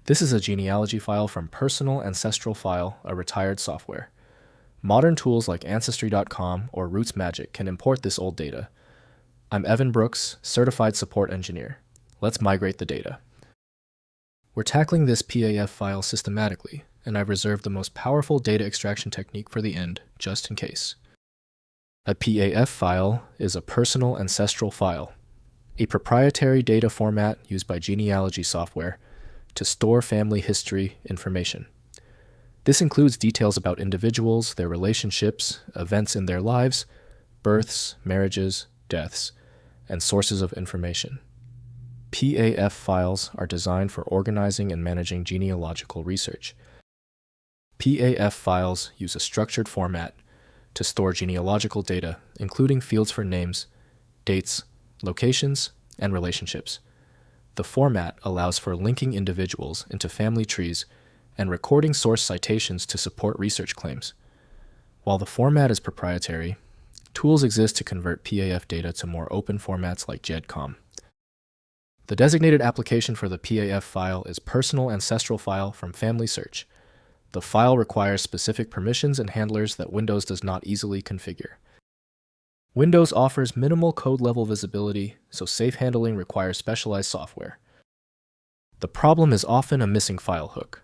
This is a genealogy file from Personal Ancestral File, a retired software. Modern tools like Ancestry.com or Roots Magic can import this old data. I'm Evan Brooks, Certified Support Engineer. Let's migrate the data. We're tackling this PAF file systematically, and I've reserved the most powerful data extraction technique for the end, just in case. A PAF file is a personal ancestral file, a proprietary data format used by genealogy software to store family history information. This includes details about individuals, their relationships, events in their lives, births, marriages, deaths, and sources of information. PAF files are designed for organizing and managing genealogical research. PAF files use a structured format to store genealogical data, including fields for names, dates, locations, and relationships. The format allows for linking individuals into family trees and recording source citations to support research claims. While the format is proprietary, tools exist to convert PAF data to more open formats like GEDCOM. The designated application for the PAF file is Personal Ancestral File from Family Search. The file requires specific permissions and handlers that Windows does not easily configure. Windows offers minimal code-level visibility, so safe handling requires specialized software. The problem is often a missing file hook.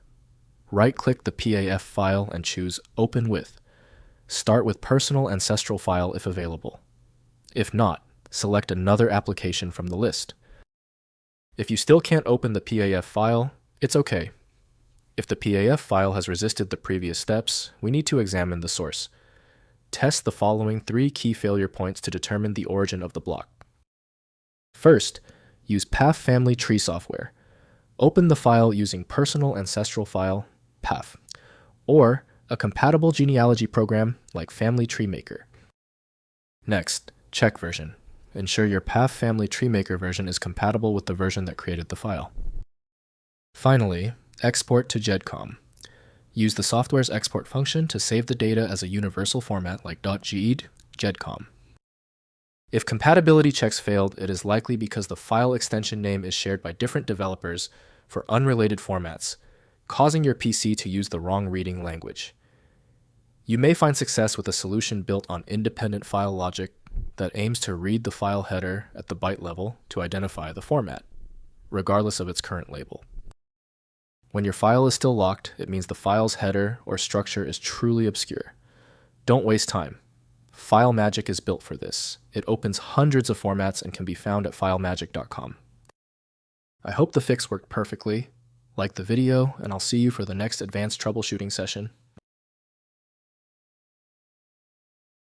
Right-click the PAF file and choose Open With. Start with Personal Ancestral File if available. If not, select another application from the list. If you still can't open the PAF file, it's okay. If the PAF file has resisted the previous steps, we need to examine the source. Test the following 3 key failure points to determine the origin of the block. First, use PAF family tree software. Open the file using Personal Ancestral File, PAF, or a compatible genealogy program like Family Tree Maker. Next, check version. Ensure your PAF Family Tree Maker version is compatible with the version that created the file. Finally, export to GEDCOM. Use the software's export function to save the data as a universal format like .ged, GEDCOM. If compatibility checks failed, it is likely because the file extension name is shared by different developers for unrelated formats, causing your PC to use the wrong reading language. You may find success with a solution built on independent file logic that aims to read the file header at the byte level to identify the format, regardless of its current label. When your file is still locked, it means the file's header or structure is truly obscure. Don't waste time. File Magic is built for this. It opens hundreds of formats and can be found at filemagic.com. I hope the fix worked perfectly. Like the video, and I'll see you for the next advanced troubleshooting session.